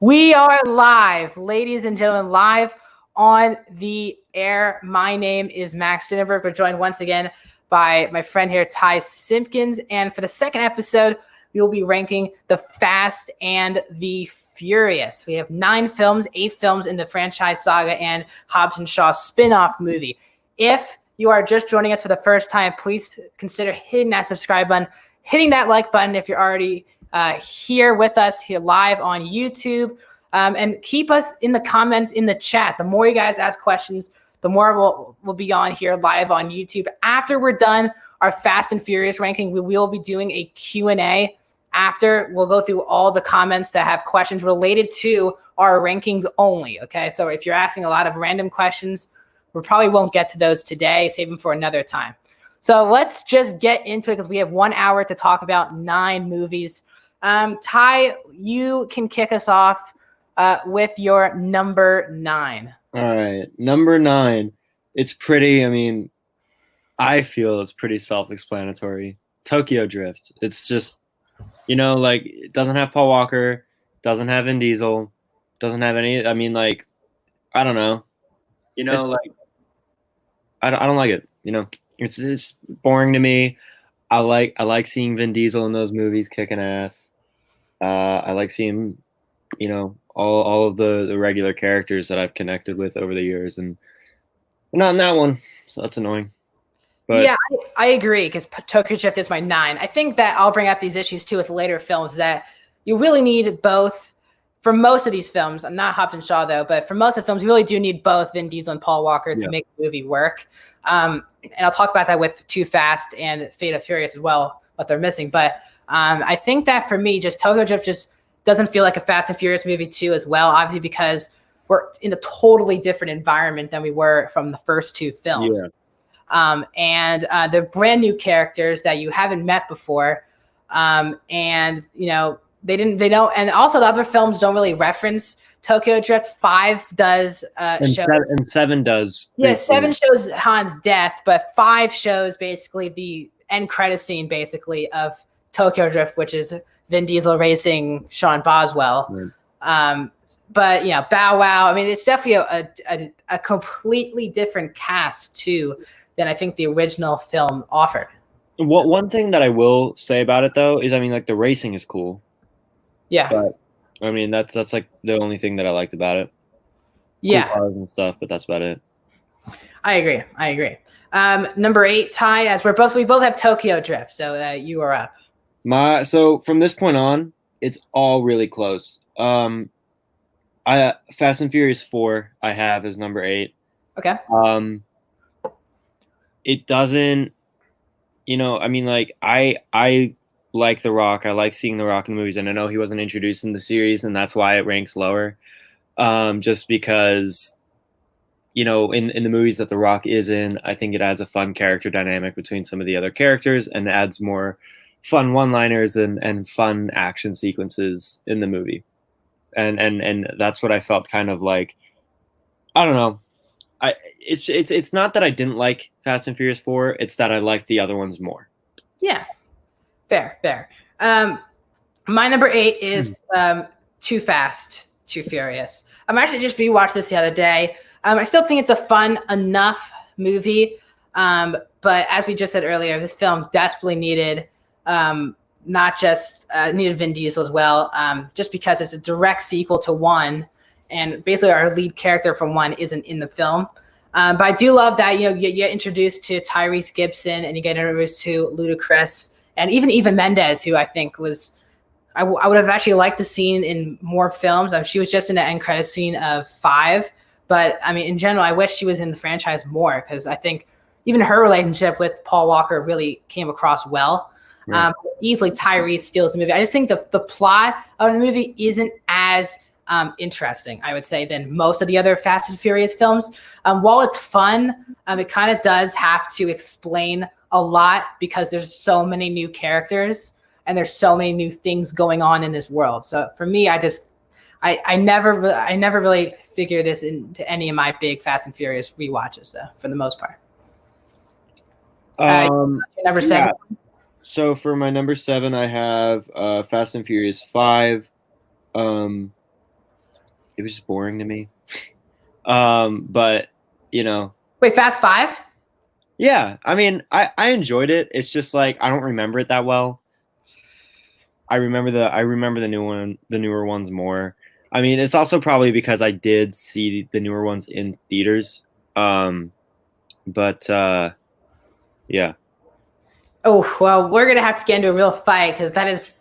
We are live, ladies and gentlemen, live on the air. My name is Max Dinenberg. We're joined once again by my friend here, Ty Simpkins. And for the second episode, we will be ranking the Fast and the Furious. We have 8 films in the franchise saga and Hobbs and Shaw spin-off movie. If you are just joining us for the first time, please consider hitting that subscribe button, hitting that like button if you're already here with us here live on YouTube, and keep us in the comments in the chat. The more you guys ask questions, the more we'll be on here live on YouTube. After we're done our Fast and Furious ranking, we will be doing a Q&A after. We'll go through all the comments that have questions related to our rankings only. Okay, so if you're asking a lot of random questions, we probably won't get to those today. Save them for another time. So let's just get into it because we have 1 hour to talk about 9 movies. Ty, you can kick us off with your number 9. All right, number 9. It's pretty, I feel it's pretty self-explanatory. Tokyo Drift. It's just, it doesn't have Paul Walker, doesn't have Vin Diesel, doesn't have any, I don't know. I don't like it, It's boring to me. I like seeing Vin Diesel in those movies kicking ass. I like seeing, all of the regular characters that I've connected with over the years, and not in that one, so that's annoying. But yeah, I agree because Tokyo Drift is my 9. I think that I'll bring up these issues too with later films that you really need both. For most of these films, I'm not Hobbs and Shaw though, but for most of the films, you really do need both Vin Diesel and Paul Walker to make the movie work. And I'll talk about that with Too Fast and Fate of Furious as well, what they're missing. But I think that for me, just Tokyo Drift just doesn't feel like a Fast and Furious movie too as well, obviously because we're in a totally different environment than we were from the first 2 films. Yeah. And they're brand new characters that you haven't met before. And, they don't, and also the other films don't really reference Tokyo Drift. 5 does and 7 does. Yeah, 7 shows Han's death, but 5 shows basically the end credit scene basically of Tokyo Drift, which is Vin Diesel racing Sean Boswell. Right. But Bow Wow. It's definitely a completely different cast too than I think the original film offered. One thing that I will say about it though is the racing is cool. Yeah. But that's like the only thing that I liked about it. Yeah. Cool cars and stuff, but that's about it. I agree. Number 8, Ty, as we both have Tokyo Drift, so you are up. So from this point on, it's all really close. Fast and Furious 4 I have as number 8. Okay. It doesn't, I like The Rock. I like seeing The Rock in the movies, and I know he wasn't introduced in the series, and that's why it ranks lower. Just because, in the movies that The Rock is in, I think it adds a fun character dynamic between some of the other characters and adds more fun one-liners and fun action sequences in the movie. And that's what I felt kind of like. I don't know. It's not that I didn't like Fast and Furious 4. It's that I liked the other ones more. Yeah. Fair. My number 8 is Too Fast, Too Furious. I'm actually just rewatched this the other day. I still think it's a fun enough movie. But as we just said earlier, this film desperately needed not just needed Vin Diesel as well, just because it's a direct sequel to 1. And basically our lead character from 1 isn't in the film. But I do love that, you get introduced to Tyrese Gibson and you get introduced to Ludacris. And even Eva Mendes, who I think was, I would have actually liked to see in more films. She was just in the end credit scene of 5. But, in general, I wish she was in the franchise more because I think even her relationship with Paul Walker really came across well. Right. Easily Tyrese steals the movie. I just think the plot of the movie isn't as interesting, I would say, than most of the other Fast and Furious films. While it's fun, it kind of does have to explain a lot because there's so many new characters and there's so many new things going on in this world. So for me, I never really figure this into any of my big Fast and Furious rewatches, though, for the most part. Number 7. So for my number 7, I have Fast and Furious 5. it was just boring to me. But you know, Wait, Fast Five? yeah, I mean, I enjoyed it. It's just like I don't remember it that well. I remember the newer ones more. I mean, it's also probably because I did see the newer ones in theaters. But yeah. Oh, well, we're going to have to get into a real fight because that is,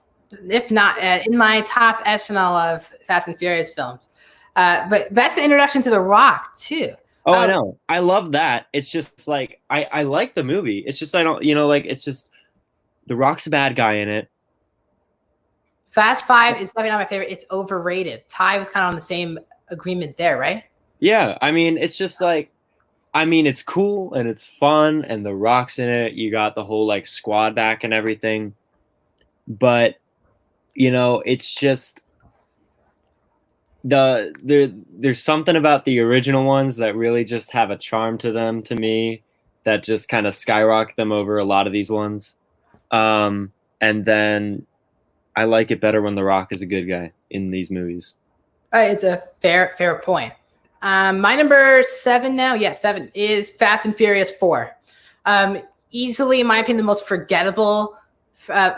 if not in my top echelon of Fast and Furious films. But that's the introduction to The Rock, too. Oh, I know. I love that. It's just like I like the movie. It's just I don't, like it's just The Rock's a bad guy in it. Fast Five is definitely not my favorite. It's overrated. Ty was kind of on the same agreement there, right? Yeah, I mean, it's just like it's cool and it's fun and The Rock's in it. You got the whole like squad back and everything. But it's just there's something about the original ones that really just have a charm to them to me that just kind of skyrocket them over a lot of these ones. And then I like it better when The Rock is a good guy in these movies. It's a fair point. My number 7 now, yeah, 7 is Fast and Furious 4. Easily, in my opinion, the most forgettable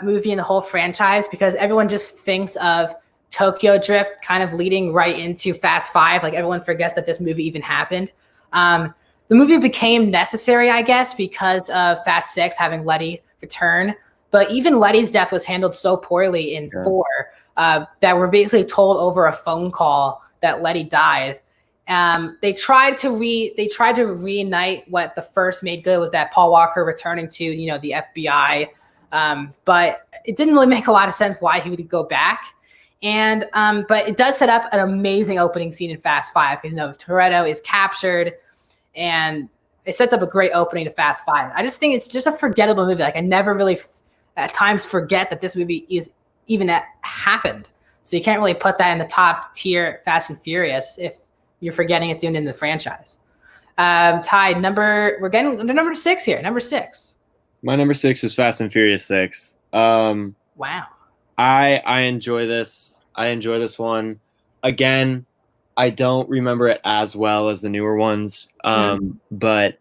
movie in the whole franchise because everyone just thinks of Tokyo Drift kind of leading right into Fast 5. Like everyone forgets that this movie even happened. The movie became necessary, I guess, because of Fast 6 having Letty return. But even Letty's death was handled so poorly in 4 that we're basically told over a phone call that Letty died. They tried to reunite what the first made good was that Paul Walker returning to the FBI, but it didn't really make a lot of sense why he would go back. And but it does set up an amazing opening scene in Fast 5 because Toretto is captured, and it sets up a great opening to Fast 5. I just think it's just a forgettable movie. Like I never really at times forget that this movie is even happened. So you can't really put that in the top tier Fast and Furious if you're forgetting it doing in the franchise. Ty, we're getting to number 6 here. Number 6. My number 6 is Fast and Furious 6. Wow. I enjoy this. I enjoy this one. Again, I don't remember it as well as the newer ones, but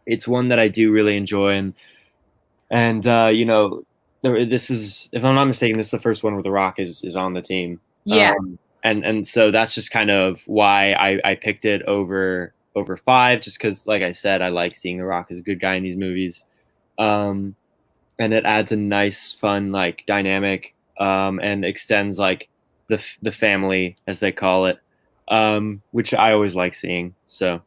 it's one that I do really enjoy. And this is, if I'm not mistaken, this is the first one where The Rock is on the team. Yeah. And so that's just kind of why I picked it over 5, just because, like I said, I like seeing The Rock as a good guy in these movies. And it adds a nice, fun, like, dynamic, and extends, like, the family, as they call it, which I always like seeing. So,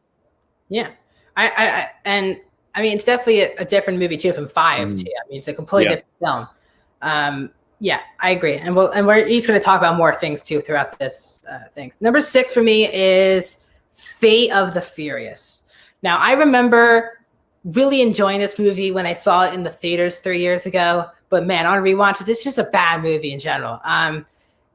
yeah, I mean, it's definitely a different movie too from 5 too. I mean, it's a completely different film. Yeah, I agree, and we're each going to talk about more things too throughout this thing. Number 6 for me is Fate of the Furious. Now, I remember really enjoying this movie when I saw it in the theaters 3 years ago. But man, on rewatches, it's just a bad movie in general.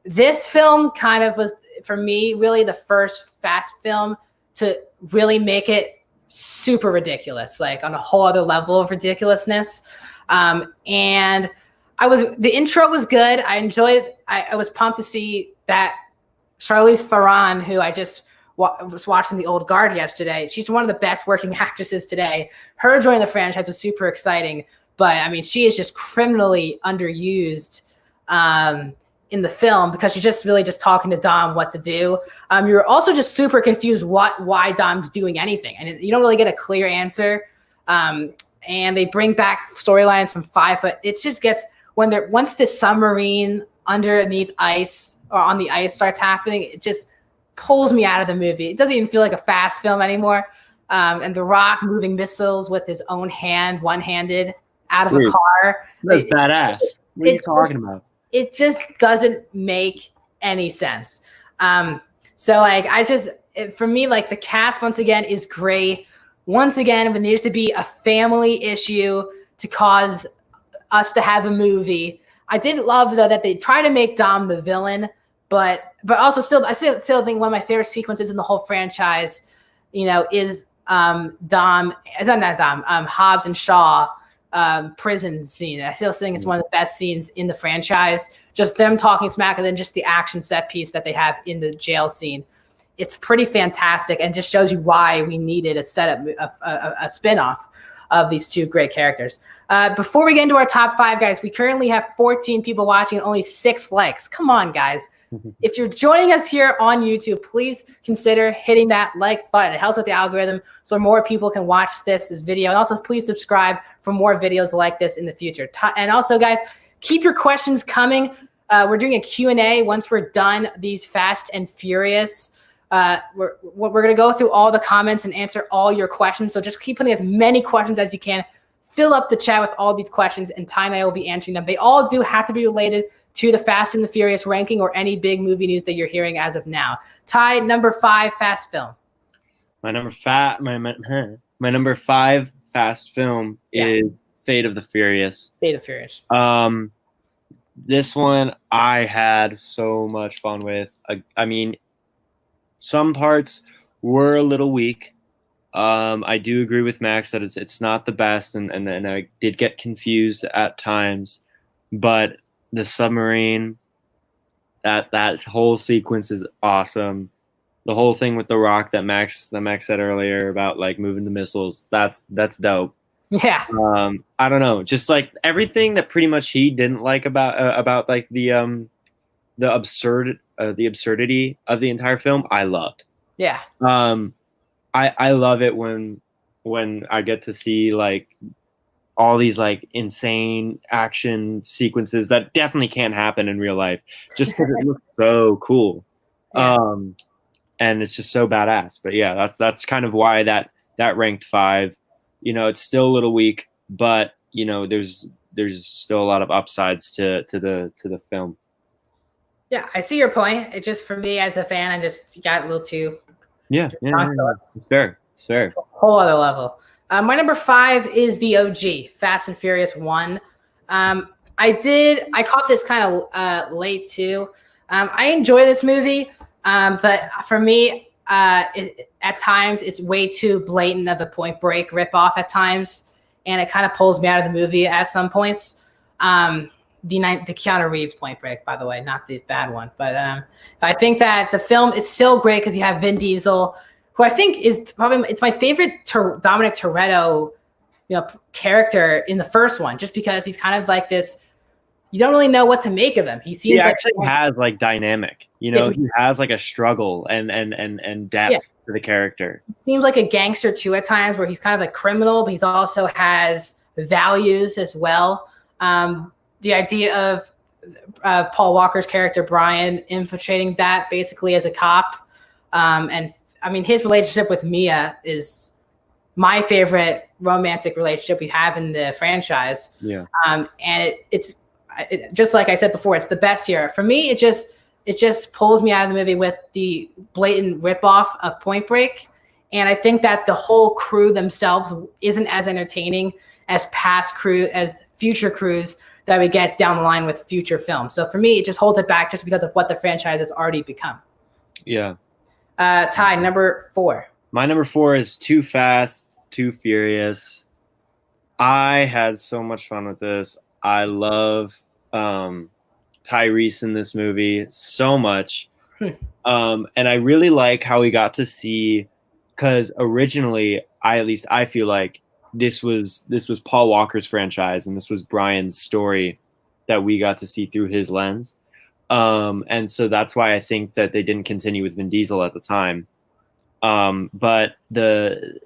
This film kind of was, for me, really the first Fast film to really make it super ridiculous, like on a whole other level of ridiculousness. And the intro was good. I enjoyed it. I was pumped to see that Charlize Theron, who I just was watching The Old Guard yesterday. She's one of the best working actresses today. Her joining the franchise was super exciting, but I mean, she is just criminally underused in the film because she's just really just talking to Dom what to do. You're also just super confused why Dom's doing anything, and you don't really get a clear answer. And they bring back storylines from 5, but it just gets once the submarine underneath ice or on the ice starts happening, it just pulls me out of the movie. It doesn't even feel like a Fast film anymore. And The Rock moving missiles with his own hand, one-handed, out of a car. That's badass. What are you talking about? It just doesn't make any sense. So like for me, like the cast once again is great. Once again, if there needs to be a family issue to cause us to have a movie. I did love though that they try to make Dom the villain, but also I still think one of my favorite sequences in the whole franchise, is Hobbs and Shaw prison scene. I still think it's one of the best scenes in the franchise. Just them talking smack, and then just the action set piece that they have in the jail scene. It's pretty fantastic, and just shows you why we needed a setup, a spinoff of these two great characters. Before we get into our top 5, guys, we currently have 14 people watching and only 6 likes. Come on, guys. If you're joining us here on YouTube, please consider hitting that like button. It helps with the algorithm so more people can watch this video. And also, please subscribe for more videos like this in the future. And also, guys, keep your questions coming. We're doing a Q&A once we're done these Fast and Furious. We're going to go through all the comments and answer all your questions. So just keep putting as many questions as you can. Fill up the chat with all these questions, and Ty and I will be answering them. They all do have to be related to the Fast and the Furious ranking or any big movie news that you're hearing as of now. Ty, number 5 fast film. My number 5 fast film is Fate of the Furious. Fate of Furious. This one I had so much fun with. I mean, some parts were a little weak. I do agree with Max that it's not the best, and I did get confused at times, but the submarine, that whole sequence is awesome. The whole thing with The Rock that Max said earlier about like moving the missiles, that's dope. Yeah. I don't know, just like everything that pretty much he didn't like about like the absurdity of the entire film, I loved. Yeah. I love it when I get to see like all these like insane action sequences that definitely can't happen in real life, just because it looks so cool. Yeah. And it's just so badass. But yeah, that's kind of why that ranked 5. You know, it's still a little weak, but you know, there's still a lot of upsides to the film. Yeah, I see your point. It just, for me as a fan, I just got a little too. Yeah. It's fair. It's fair. Whole other level. My number 5 is the OG, Fast and Furious 1. I caught this kind of late too. I enjoy this movie, but for me, at times it's way too blatant of a Point Break ripoff at times, and it kind of pulls me out of the movie at some points. The Keanu Reeves Point Break, by the way, not the bad one. But I think that the film, it's still great because you have Vin Diesel, who I think is probably, it's my favorite Dominic Toretto, character in the first one, just because he's kind of like this, you don't really know what to make of him. He seems actually has like dynamic, he has like a struggle and depth to the character. He seems like a gangster too at times, where he's kind of a criminal, but he's also has values as well. The idea of Paul Walker's character, Brian, infiltrating that basically as a cop. And I mean, his relationship with Mia is my favorite romantic relationship we have in the franchise. Yeah. And it's just like I said before, it's the best here. For me, it just pulls me out of the movie with the blatant ripoff of Point Break. And I think that the whole crew themselves isn't as entertaining as future crews that we get down the line with future films. So for me, it just holds it back just because of what the franchise has already become. Yeah. Ty, number 4. My number 4 is Too Fast, Too Furious. I had so much fun with this. I love Tyrese in this movie so much. And I really like how we got to see, because originally, I feel like this was Paul Walker's franchise, and this was Brian's story that we got to see through his lens. And so that's why I think that they didn't continue with Vin Diesel at the time. But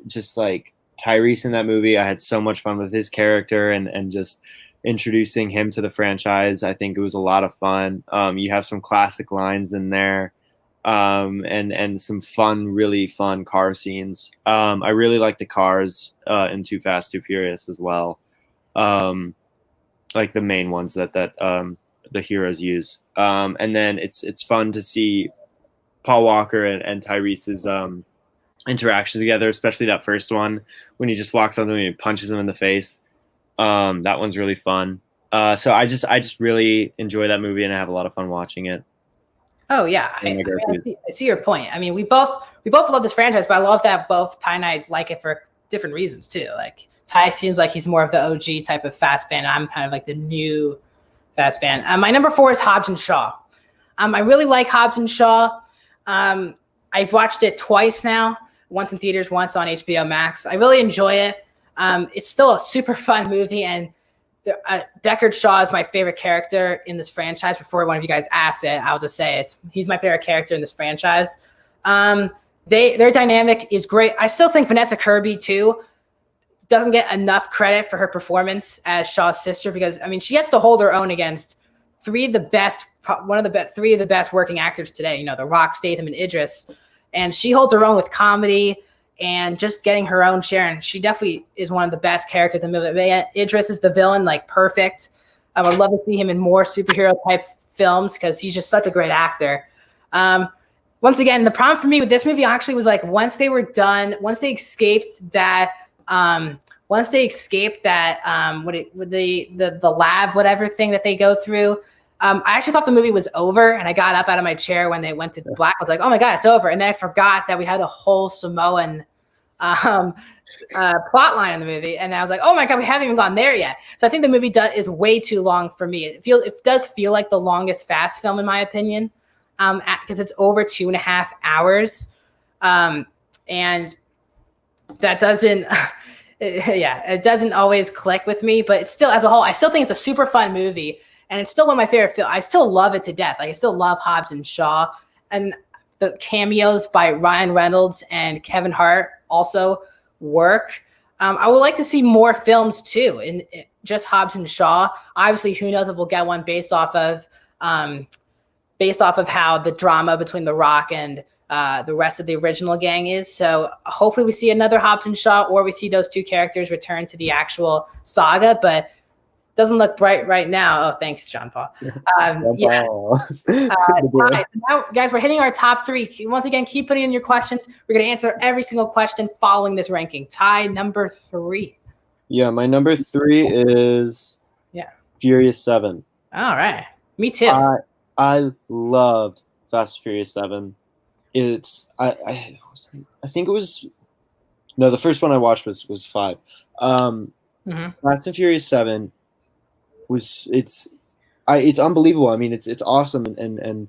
just like Tyrese in that movie, I had so much fun with his character and just introducing him to the franchise. I think it was a lot of fun. You have some classic lines in there, and some really fun car scenes. I really like the cars in Too Fast, Too Furious as well. Like the main ones that the heroes use. And then it's fun to see Paul Walker and Tyrese's interactions together, especially that first one when he just walks up to him and he punches him in the face. That one's really fun. So I just really enjoy that movie, and I have a lot of fun watching it. Oh yeah, I see your point. I mean, we both love this franchise, but I love that both Ty and I like it for different reasons too. Like Ty seems like he's more of the OG type of Fast fan. I'm kind of like the new Fast fan. My number 4 is Hobbs and Shaw. I really like Hobbs and Shaw. I've watched it twice now, once in theaters, once on HBO Max. I really enjoy it. It's still a super fun movie, and Deckard Shaw is my favorite character in this franchise. Before one of you guys ask it, I'll just say he's my favorite character in this franchise. Their dynamic is great. I still think Vanessa Kirby too doesn't get enough credit for her performance as Shaw's sister, because I mean she gets to hold her own against three of the best working actors today. You know, The Rock, Statham, and Idris, and she holds her own with comedy and just getting her own share. And she definitely is one of the best characters in the movie. Idris is the villain, like perfect. I would love to see him in more superhero type films because he's just such a great actor. Once again, the problem for me with this movie actually was like once they escaped that the lab, whatever thing that they go through. I actually thought the movie was over, and I got up out of my chair when they went to the black. I was like, oh my God, it's over. And then I forgot that we had a whole Samoan plot line in the movie. And I was like, oh my God, we haven't even gone there yet. So I think the movie is way too long for me. It does feel like the longest Fast film, in my opinion, because it's over 2.5 hours. And that doesn't, it doesn't always click with me, but it's still, as a whole, I still think it's a super fun movie. And it's still one of my favorite films. I still love it to death. Like I still love Hobbs and Shaw, and the cameos by Ryan Reynolds and Kevin Hart also work. I would like to see more films too, in just Hobbs and Shaw. Obviously, who knows if we'll get one based off of how the drama between The Rock and the rest of the original gang is. So hopefully, we see another Hobbs and Shaw, or we see those two characters return to the actual saga. But doesn't look bright right now. Oh, thanks, John Paul. So now, guys, we're hitting our top 3. Once again, keep putting in your questions. We're going to answer every single question following this ranking. Ty, number 3. Yeah, my number 3 is Furious 7. All right. Me too. I loved Fast and Furious 7. It's I think it was the first one I watched was 5. Fast and Furious 7 it's unbelievable. I mean, it's awesome, and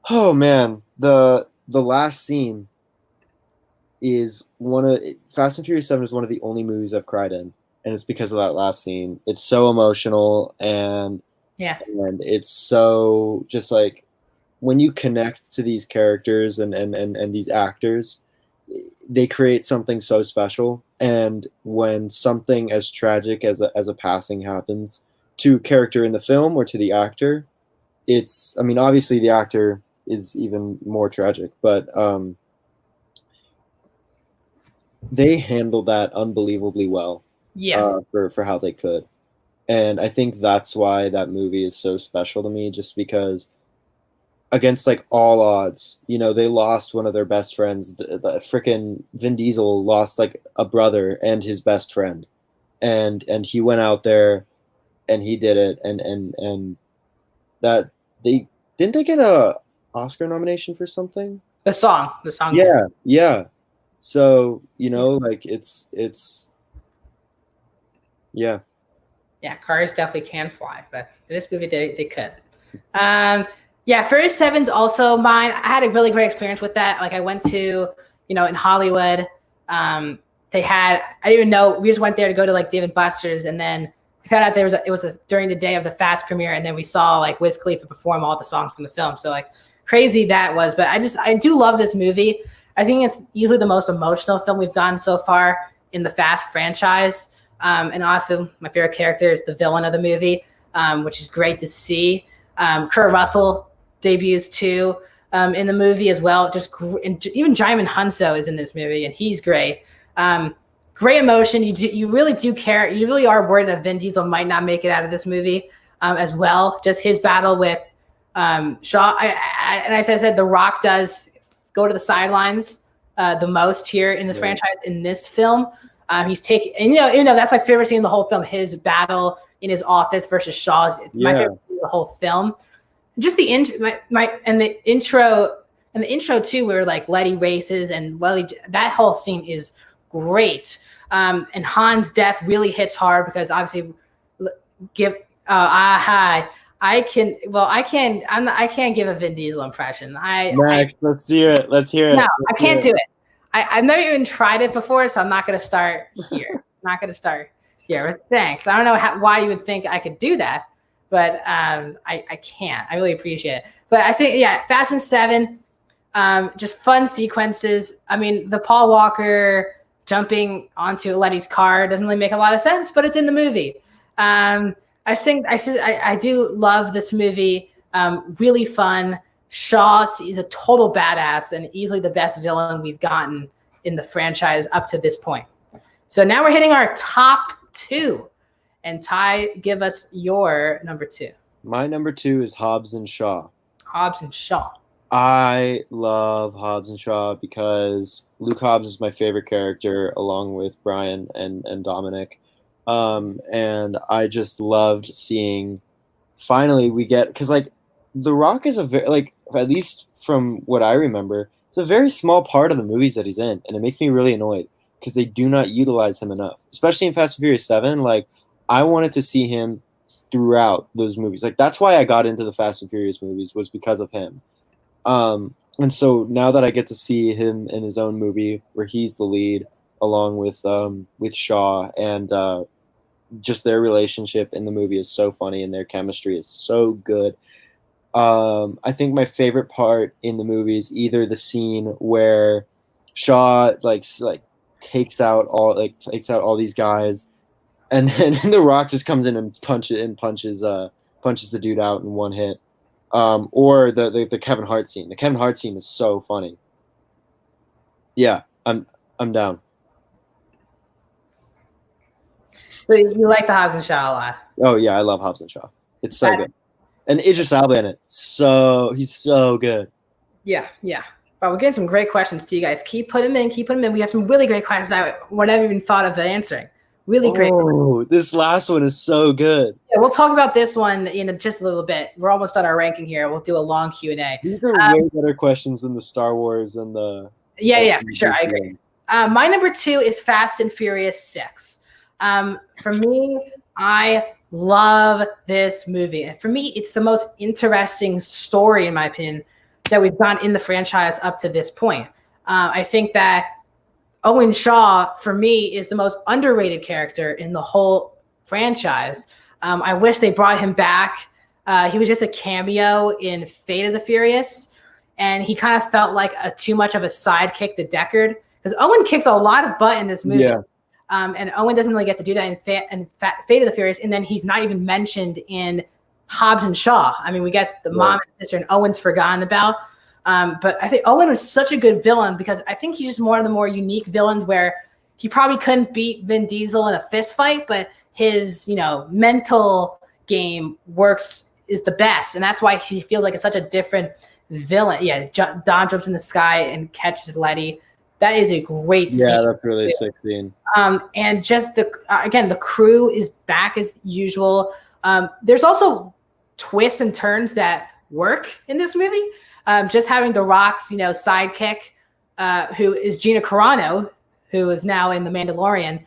oh man, the last scene is Fast and Furious 7 is one of the only movies I've cried in, and it's because of that last scene. It's so emotional, and it's so just like when you connect to these characters and these actors, they create something so special. And when something as tragic as a passing happens to a character in the film or to the actor, obviously the actor is even more tragic, but they handled that unbelievably well. For how they could. And I think that's why that movie is so special to me, just because against like all odds, they lost one of their best friends. The frickin' Vin Diesel lost like a brother and his best friend, and he went out there and he did it, and that they get a Oscar nomination for something. The song. Yeah. So like it's yeah. Yeah, cars definitely can fly, but in this movie they could. Furious 7's also mine. I had a really great experience with that. Like I went to, in Hollywood. I didn't even know, we just went there to go to like Dave & Buster's, and then we found out it was during the day of the Fast premiere, and then we saw like Wiz Khalifa perform all the songs from the film. So like crazy that was, but I do love this movie. I think it's easily the most emotional film we've gotten so far in the Fast franchise. And also my favorite character is the villain of the movie, which is great to see. Kurt Russell debuts too in the movie as well. Even Jaimin Hunso is in this movie, and he's great. Great emotion. You really do care. You really are worried that Vin Diesel might not make it out of this movie as well. Just his battle with Shaw. As I said, The Rock does go to the sidelines the most here in this franchise in this film. He's taking, and that's my favorite scene in the whole film. His battle in his office versus Shaw's. It's my favorite scene in the whole film. Just the intro too, where like Letty races and Letty. That whole scene is great. And Han's death really hits hard because obviously, hi. I can't give a Vin Diesel impression. Next, let's hear it. Let's hear it. No, I can't do it. I've never even tried it before, so I'm not going to start here. But thanks. I don't know why you would think I could do that, but I can't. I really appreciate it. But I think, yeah, Fast and 7, just fun sequences. I mean, the Paul Walker jumping onto Letty's car doesn't really make a lot of sense, but it's in the movie. I do love this movie. Really fun. Shaw is a total badass and easily the best villain we've gotten in the franchise up to this point. So now we're hitting our top 2. And Ty, give us your number 2. My number 2 is Hobbs and Shaw. Hobbs and Shaw. I love Hobbs and Shaw because Luke Hobbs is my favorite character along with Brian and Dominic. And I just loved seeing finally we get, because like The Rock is a very, like, at least from what I remember, it's a very small part of the movies that he's in, and it makes me really annoyed because they do not utilize him enough, especially in Fast and Furious 7. Like, I wanted to see him throughout those movies. Like, that's why I got into the Fast and Furious movies, was because of him. And so now that I get to see him in his own movie where he's the lead along with Shaw, and just their relationship in the movie is so funny and their chemistry is so good. I think my favorite part in the movie is either the scene where Shaw like takes out all these guys, and then The Rock just comes in and punches the dude out in one hit, or the Kevin Hart scene. The Kevin Hart scene is so funny. Yeah, I'm down. So you like the Hobbs and Shaw a lot? Oh yeah, I love Hobbs and Shaw. It's so good. And Idris Elba in it. He's so good. Yeah. Well, we're getting some great questions to you guys. Keep putting them in. We have some really great questions I would never even thought of answering. Really great. Oh, this last one is so good. Yeah, we'll talk about this one in just a little bit. We're almost on our ranking here. We'll do a long Q&A. These are way better questions than the Star Wars and the... Yeah, for sure. I agree. My number 2 is Fast and Furious 6. For me, I love this movie. And for me, it's the most interesting story, in my opinion, that we've done in the franchise up to this point. I think that Owen Shaw, for me, is the most underrated character in the whole franchise. I wish they brought him back. He was just a cameo in Fate of the Furious, and he kind of felt like too much of a sidekick to Deckard, because Owen kicked a lot of butt in this movie. Yeah. And Owen doesn't really get to do that in Fate of the Furious, and then he's not even mentioned in Hobbs and Shaw. I mean, we get the mom and sister, and Owen's forgotten about. But I think Owen was such a good villain because I think he's just one of the more unique villains where he probably couldn't beat Vin Diesel in a fist fight, but his mental game is the best, and that's why he feels like it's such a different villain. Yeah, Dom jumps in the sky and catches Letty. That is a great scene. Yeah, that's really sick scene. And just the crew is back as usual. There's also twists and turns that work in this movie. Just having The Rock's, sidekick, who is Gina Carano, who is now in The Mandalorian.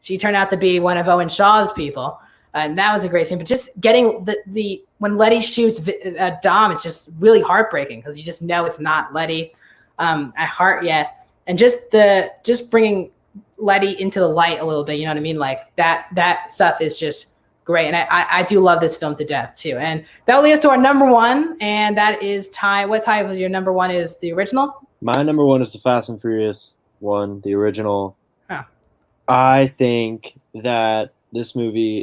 She turned out to be one of Owen Shaw's people. And that was a great scene. But just getting when Letty shoots Dom, it's just really heartbreaking because you just know it's not Letty at heart yet. And just bringing Letty into the light a little bit, you know what I mean? Like that stuff is just great. And I do love this film to death too. And that will lead us to our number 1, and that is Ty. What Ty was your number 1 is the original? My number 1 is the Fast and Furious 1, the original. Huh. I think that this movie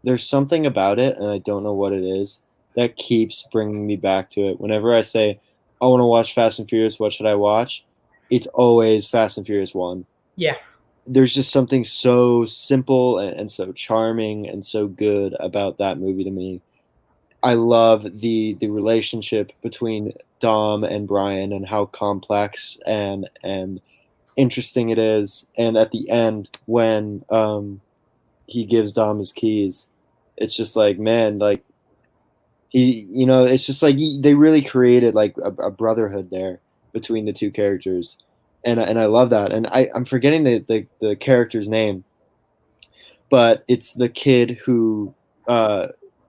there's something about it, and I don't know what it is, that keeps bringing me back to it. Whenever I say, I want to watch Fast and Furious, what should I watch? It's always Fast and Furious 1. Yeah. There's just something so simple and so charming and so good about that movie to me. I love the relationship between Dom and Brian and how complex and interesting it is. And at the end, when he gives Dom his keys, it's just like, man, like it's just like they really created like a brotherhood there. between the two characters, and I love that. And I'm forgetting the character's name, but it's the kid who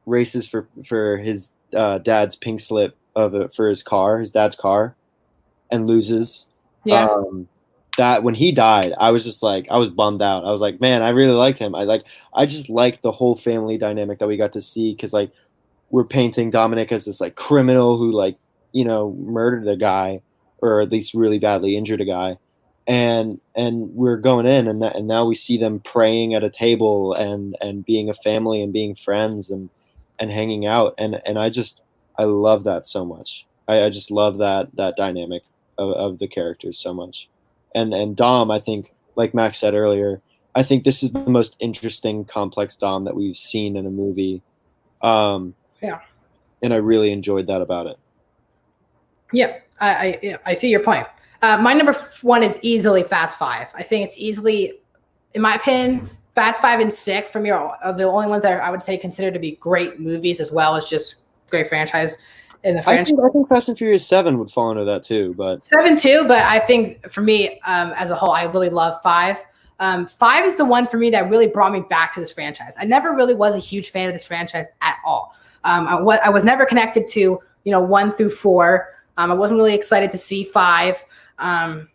races for his dad's pink slip for his dad's car, and loses. Yeah. That when he died, I was just like, I was bummed out. I was like, man, I really liked him. I just liked the whole family dynamic that we got to see, because like we're painting Dominic as this like criminal who like, murdered a guy, or at least really badly injured a guy, and we're going in, and now we see them praying at a table, and being a family, and being friends, and hanging out, and I love that so much. I just love that dynamic of the characters so much. And Dom, I think, like Max said earlier, I think this is the most interesting, complex Dom that we've seen in a movie. Yeah. And I really enjoyed that about it. Yeah, I see your point. My number 1 is easily Fast 5. I think it's easily, in my opinion, Fast 5 and 6 for me are the only ones that I would say consider to be great movies, as well as just great franchise in the franchise. I think Fast and Furious 7 would fall into that too, but 7 too. But I think for me, as a whole, I really love 5. 5 is the one for me that really brought me back to this franchise. I never really was a huge fan of this franchise at all. I was never connected to 1 through 4. I wasn't really excited to see 5. I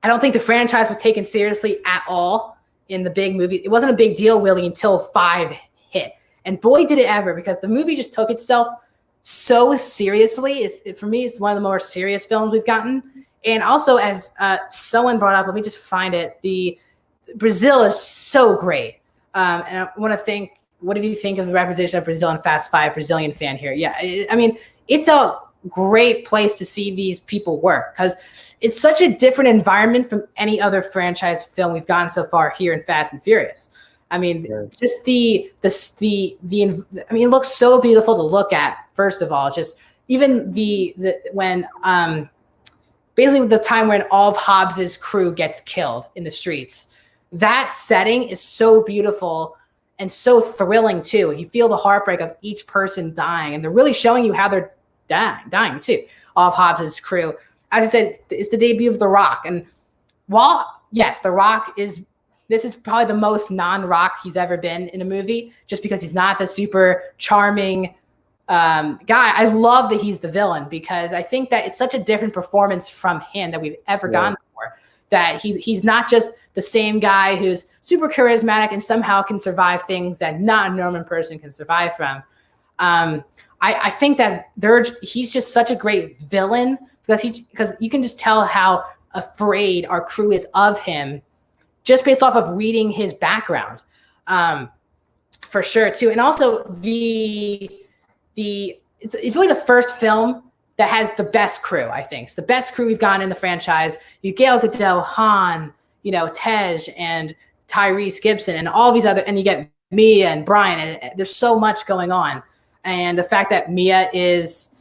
don't think the franchise was taken seriously at all in the big movie. It wasn't a big deal really until 5 hit. And boy, did it ever, because the movie just took itself so seriously. For me, it's one of the more serious films we've gotten. And also, as someone brought up, let me just find it. The Brazil is so great. And I want to think, what did you think of the representation of Brazil in Fast 5? Brazilian fan here. Yeah, I mean, it's a great place to see these people work, because it's such a different environment from any other franchise film we've gotten so far here in Fast and Furious. I mean, just I mean, it looks so beautiful to look at. First of all, just even when basically the time when all of Hobbs's crew gets killed in the streets, that setting is so beautiful and so thrilling too. You feel the heartbreak of each person dying, and they're really showing you how they're dying too. All of Hobbs's crew. As I said, it's the debut of The Rock, and while yes, The Rock this is probably the most non-Rock he's ever been in a movie, just because he's not the super charming guy. I love that he's the villain, because I think that it's such a different performance from him that we've ever gotten before. That he's not just the same guy who's super charismatic and somehow can survive things that not a normal person can survive from. I think that he's just such a great villain, because you can just tell how afraid our crew is of him, just based off of reading his background, for sure too. And also it's really the first film that has the best crew. I think it's the best crew we've gotten in the franchise. You Gail Gadot, Han, Tej, and Tyrese Gibson, and all these other, and you get Mia and Brian, and there's so much going on. And the fact that Mia is,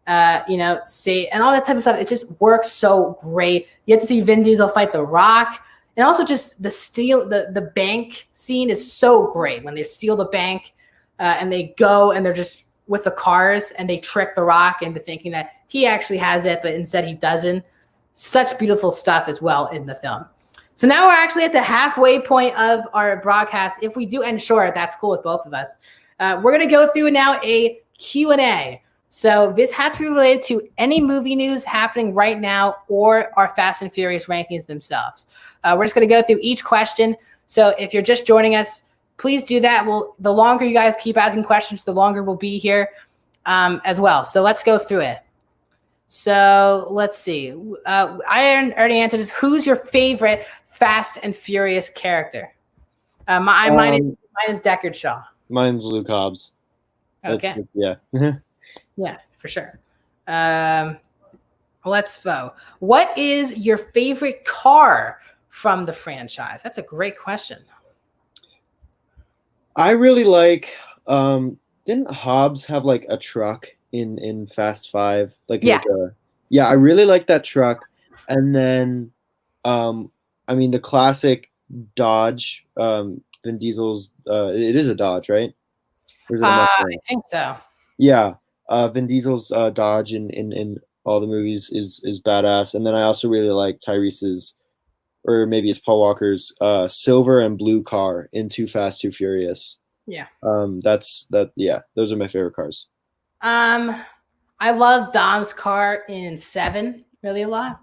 say, and all that type of stuff, it just works so great. You get to see Vin Diesel fight The Rock. And also just the bank scene is so great when they steal the bank and they go and they're just with the cars and they trick The Rock into thinking that he actually has it, but instead he doesn't. Such beautiful stuff as well in the film. So now we're actually at the halfway point of our broadcast. If we do end short, that's cool with both of us. We're going to go through now a Q&A. So this has to be related to any movie news happening right now or our Fast and Furious rankings themselves. We're just going to go through each question. So if you're just joining us, please do that. The longer you guys keep asking questions, the longer we'll be here as well. So let's go through it. So let's see. I already answered this. Who's your favorite Fast and Furious character? Mine is Deckard Shaw. Mine's Luke Hobbs. Okay. Yeah. Yeah, for sure. Let's vote. What is your favorite car from the franchise? That's a great question. I really like. Didn't Hobbs have like a truck in Fast 5? Yeah, I really like that truck. And then, I mean, the classic Dodge. Vin Diesel's. It is a Dodge, right? Or is it a I think so. Yeah, Vin Diesel's Dodge in all the movies is badass. And then I also really like Tyrese's, or maybe it's Paul Walker's, silver and blue car in Too Fast, Too Furious. Yeah. Yeah, those are my favorite cars. I love Dom's car in 7 really a lot.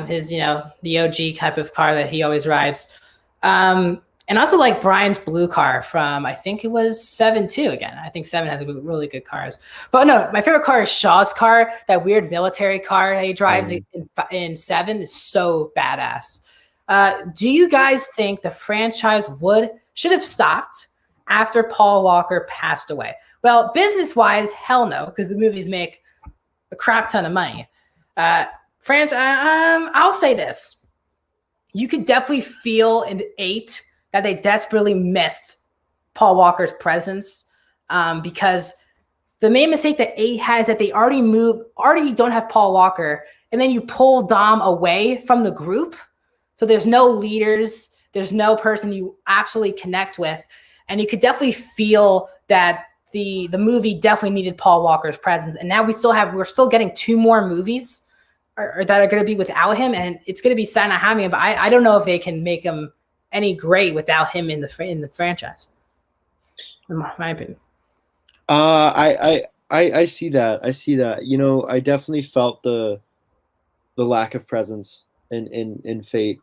His, the OG type of car that he always rides. And also like Brian's blue car from, I think it was 7 too. Again, I think 7 has really good cars. But no, my favorite car is Shaw's car. That weird military car that he drives in 7 is so badass. Do you guys think the franchise should have stopped after Paul Walker passed away? Well, business-wise, hell no, because the movies make a crap ton of money. I'll say this. You could definitely feel in 8 that they desperately missed Paul Walker's presence, because the main mistake that 8 has is that they already don't have Paul Walker, and then you pull Dom away from the group. So there's no leaders, there's no person you absolutely connect with, and you could definitely feel that the movie definitely needed Paul Walker's presence. And now we're still getting 2 more movies or that are going to be without him, and it's going to be sad not having him. But I don't know if they can make him any great without him in the franchise. In my opinion. I see that. I definitely felt the lack of presence in Fate.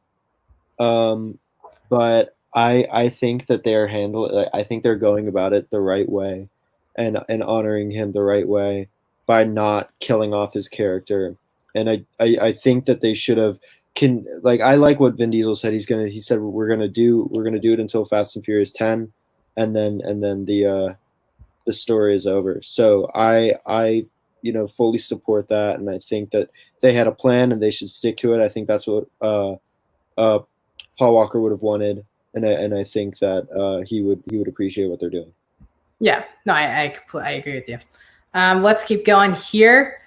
But I think that I think they're going about it the right way, and honoring him the right way by not killing off his character. And I think that they should have I like what Vin Diesel said. He said we're gonna do it until Fast and Furious 10, and then the story is over. So I fully support that, and I think that they had a plan and they should stick to it. I think that's what Paul Walker would have wanted, and I think that he would appreciate what they're doing. Yeah, no, I agree with you. Let's keep going here.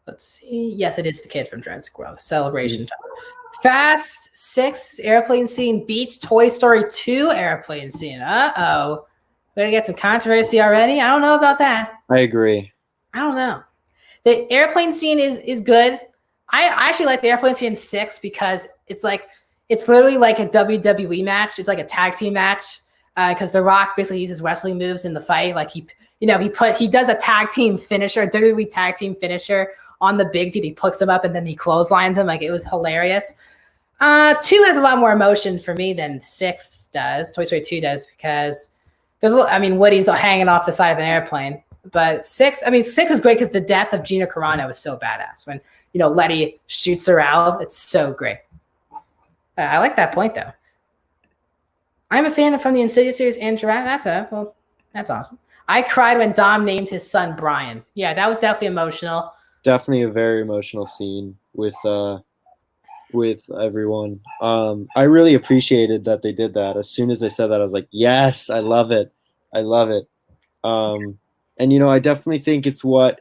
Let's see. Yes, it is the kid from Jurassic World. Celebration time. Fast 6 airplane scene beats Toy Story 2 airplane scene. Uh-oh. We're going to get some controversy already? I don't know about that. I agree. I don't know. The airplane scene is good. I actually like the airplane scene in 6 because it's literally like a WWE match. It's like a tag team match, because The Rock basically uses wrestling moves in the fight. Like he does a tag team finisher, a WWE tag team finisher on the big dude. He picks him up and then he clotheslines him. Like, it was hilarious. 2 has a lot more emotion for me than 6 does. Toy Story 2 does, because Woody's hanging off the side of an airplane. But 6 is great because the death of Gina Carano is so badass. When, Letty shoots her out, it's so great. I like that point, though. I'm a fan from the Insidious series and Jurassic. That's awesome. I cried when Dom named his son Brian. Yeah, that was definitely emotional. Definitely a very emotional scene with everyone. I really appreciated that they did that. As soon as they said that, I was like, yes, I love it. And I definitely think it's what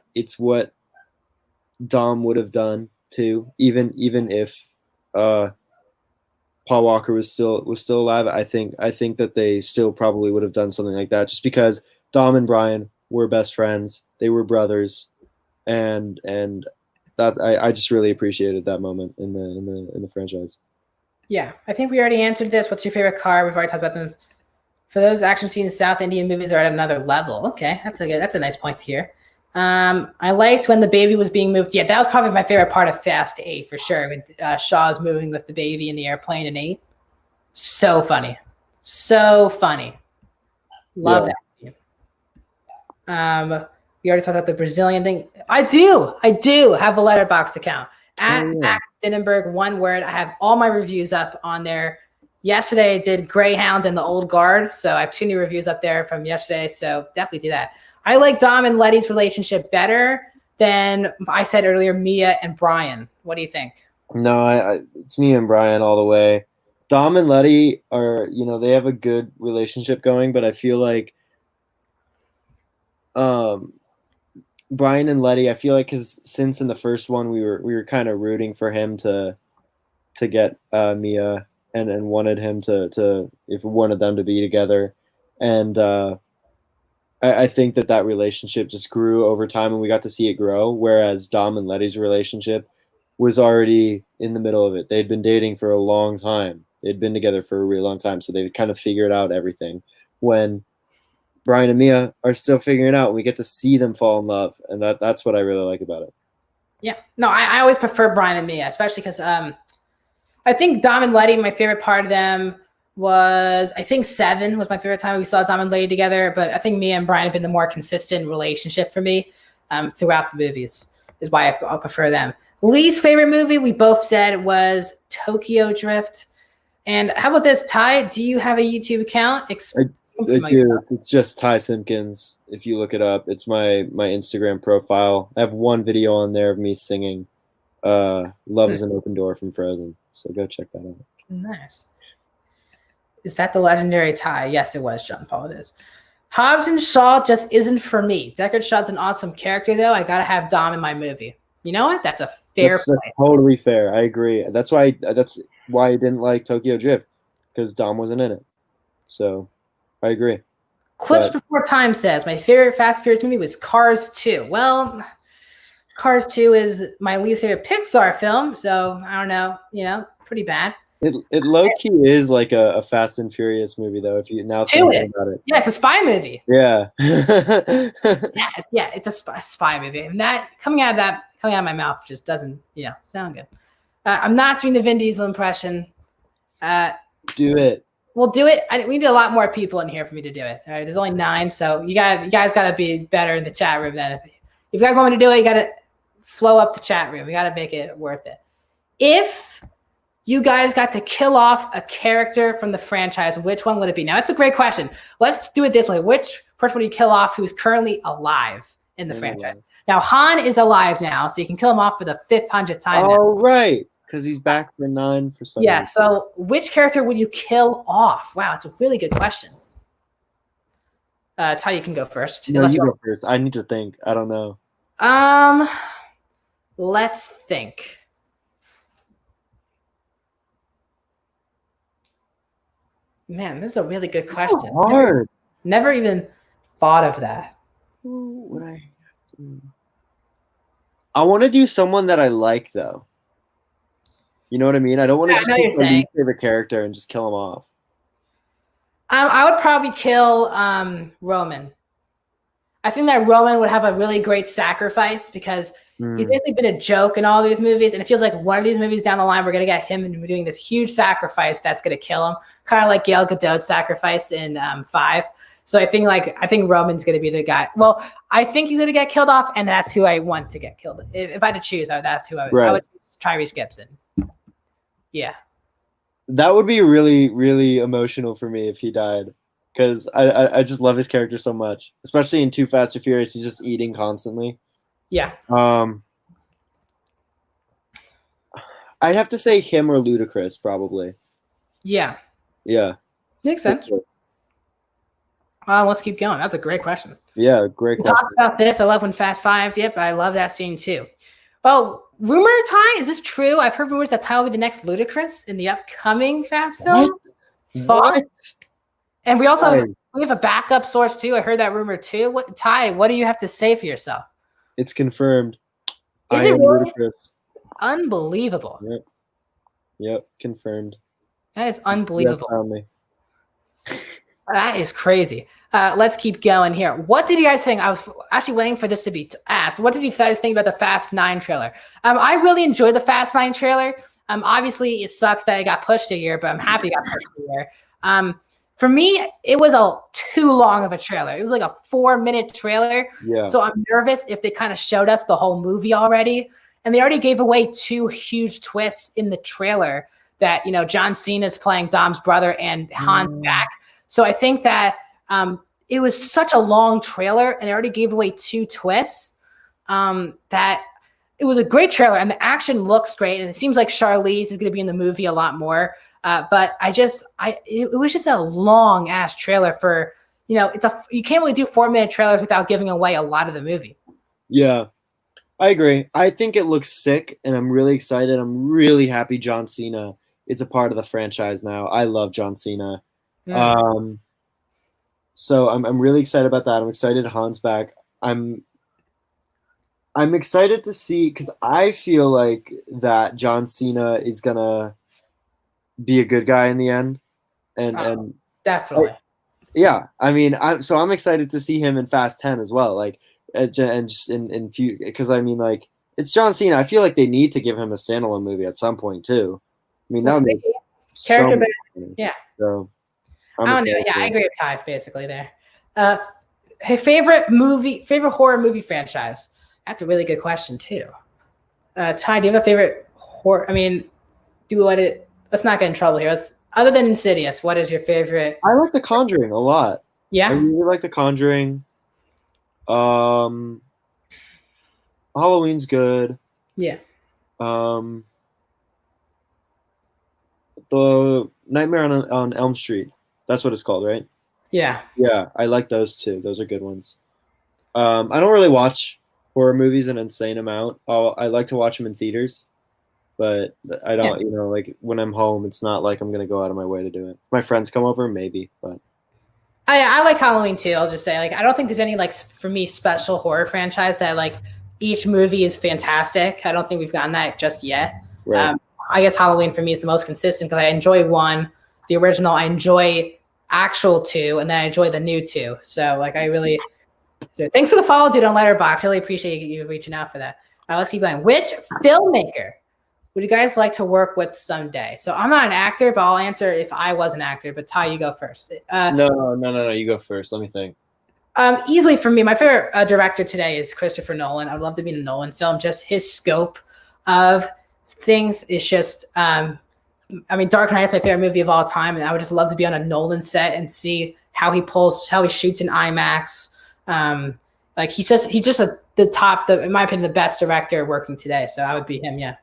Dom would have done too, even if Paul Walker was still alive. I think that they still probably would have done something like that, just because Dom and Brian were best friends. They were brothers, and that I just really appreciated that moment in the franchise. Yeah, I think we already answered this. What's your favorite car? We've already talked about them. For those action scenes, South Indian movies are at another level. Okay, that's a nice point to hear. I liked when the baby was being moved. Yeah, that was probably my favorite part of Fast 8 for sure. When Shaw's moving with the baby in the airplane in 8. So funny. Love that scene. We already talked about the Brazilian thing. I do have a Letterboxd account at Max Dinnenberg, one word. I have all my reviews up on there. Yesterday I did Greyhound and the Old Guard, so I have 2 new reviews up there from yesterday. So definitely do that. I like Dom and Letty's relationship better than I said earlier, Mia and Brian. What do you think? No, it's Mia and Brian all the way. Dom and Letty are, they have a good relationship going, but I feel like Brian and Letty, I feel like, because since in the first one we were kind of rooting for him to get Mia and wanted him to if we wanted them to be together, and I think that relationship just grew over time, and we got to see it grow. Whereas Dom and Letty's relationship was already in the middle of it. They'd been dating for a long time. They'd been together for a really long time, so they kind of figured out everything. When Brian and Mia are still figuring it out, we get to see them fall in love, and that's what I really like about it. Yeah, no, I always prefer Brian and Mia, especially because I think Dom and Letty, my favorite part of them was, I think 7 was my favorite time we saw Dom and Letty together. But I think Mia and Brian have been the more consistent relationship for me throughout the movies, is why I prefer them. Least favorite movie, we both said, was Tokyo Drift. And how about this, Ty? Do you have a YouTube account? I do. It's just Ty Simpkins. If you look it up, it's my Instagram profile. I have one video on there of me singing Love is an Open Door from Frozen. So go check that out. Nice. Is that the legendary Ty? Yes, it was, John Paul. It is. Hobbs and Shaw just isn't for me. Deckard Shaw's an awesome character, though. I got to have Dom in my movie. You know what? That's a fair play. That's totally fair. I agree. That's why I didn't like Tokyo Drift, because Dom wasn't in it. So I agree. Clips Before Time says, my favorite Fast and Furious movie was Cars 2. Well, Cars 2 is my least favorite Pixar film, so I don't know, pretty bad. It low-key is like a Fast and Furious movie, though, if you now think about it. Yeah, it's a spy movie. Yeah. It's a spy movie. And that coming out of my mouth just doesn't, sound good. I'm not doing the Vin Diesel impression. Do it. We'll do it. We need a lot more people in here for me to do it. All right, there's only 9, so you guys got to be better in the chat room. Then if you guys want me to do it, you got to flow up the chat room. We got to make it worth it. If you guys got to kill off a character from the franchise, which one would it be? Now, that's a great question. Let's do it this way. Which person would you kill off who's currently alive in the franchise? Now, Han is alive now, so you can kill him off for the 500th time. Oh, right. Because he's back for 9 for some reason. So which character would you kill off? Wow, it's a really good question. Ty, you can go first. No, you go first. I need to think. I don't know. Let's think. Man, this is a really good question. Hard. Never even thought of that. Who would I want to do someone that I like, though. You know what I mean? I don't want to just pick my least favorite character and just kill him off. I would probably kill Roman. I think that Roman would have a really great sacrifice because he's basically been a joke in all these movies, and it feels like one of these movies down the line we're gonna get him and we're doing this huge sacrifice that's gonna kill him, kind of like Gal Gadot's sacrifice in 5. So I think Roman's gonna be the guy. Well, I think he's gonna get killed off, and that's who I want to get killed. If I had to choose, that's who I would. Right. I would choose Tyrese Gibson. Yeah. That would be really, really emotional for me if he died, because I just love his character so much, especially in Too Fast and Furious. He's just eating constantly. Yeah. I'd have to say him or Ludacris, probably. Yeah. Yeah. Makes sense. Let's keep going. That's a great question. Yeah, great question. Talk about this. I love when Fast 5. Yep, I love that scene too. Oh, rumor, Ty, is this true? I've heard rumors that Ty will be the next Ludacris in the upcoming Fast film. What? And we also we have a backup source too. I heard that rumor too. Ty, what do you have to say for yourself? It's confirmed. Is it really? Ludacris. Unbelievable. Yep, confirmed. That is unbelievable. That is crazy. Let's keep going here. What did you guys think? I was actually waiting for this to be asked. What did you guys think about the Fast 9 trailer? I really enjoyed the Fast 9 trailer. Obviously, it sucks that it got pushed a year, but I'm happy it got pushed a year. For me, it was too long of a trailer. It was like a 4-minute trailer. Yeah. So I'm nervous if they kind of showed us the whole movie already. And they already gave away 2 huge twists in the trailer that, John Cena's playing Dom's brother and Han's back. So I think that it was such a long trailer and it already gave away 2 twists that it was a great trailer and the action looks great. And it seems like Charlize is going to be in the movie a lot more. But it was just a long ass trailer for, you can't really do 4-minute trailers without giving away a lot of the movie. Yeah, I agree. I think it looks sick and I'm really excited. I'm really happy John Cena is a part of the franchise now. I love John Cena. So I'm really excited about that. I'm excited Han's back. I'm excited to see because I feel like that John Cena is gonna be a good guy in the end, and Definitely. yeah, I mean, I'm excited to see him in Fast 10 as well, like and just in few because I mean like it's John Cena. I feel like they need to give him a standalone movie at some point too. I mean We'll that would see. make so Character much based. sense. Yeah. So I'm I don't know. excited Yeah, for I it. agree with Ty basically there. Hey, favorite horror movie franchise? That's a really good question too. Ty, do you have a favorite horror? I mean, let's not get in trouble here. Other than Insidious, what is your favorite? I like The Conjuring a lot. I Yeah. really like The Conjuring. Um, Halloween's good. Yeah. Um, the Nightmare on Elm Street. That's what it's called, right? Yeah. Yeah, I like those too. Those are good ones. I don't really watch horror movies an insane amount. I like to watch them in theaters, but I Yeah. don't, like when I'm home, it's not like I'm gonna go out of my way to do it. My friends come over, maybe, but I like Halloween too. I'll just say, like, I don't think there's any, like, for me, special horror franchise that, like, each movie is fantastic. I don't think we've gotten that just yet. right. I guess Halloween for me is the most consistent because I enjoy one, the original. I enjoy actual two, and then I enjoy the new two. So, like, I really. So thanks for the follow, dude, on Letterboxd. Really appreciate you reaching out for that. Let's keep going. Which filmmaker would you guys like to work with someday? So I'm not an actor, but I'll answer if I was an actor. But Ty, you go first. No. You go first. Let me think. Easily for me, my favorite director today is Christopher Nolan. I'd love to be in a Nolan film. Just his scope of things is just. I mean, Dark Knight is my favorite movie of all time, and I would just love to be on a Nolan set and see how he shoots in IMAX. Like he's just in my opinion, the best director working today. So I would be him. Yeah.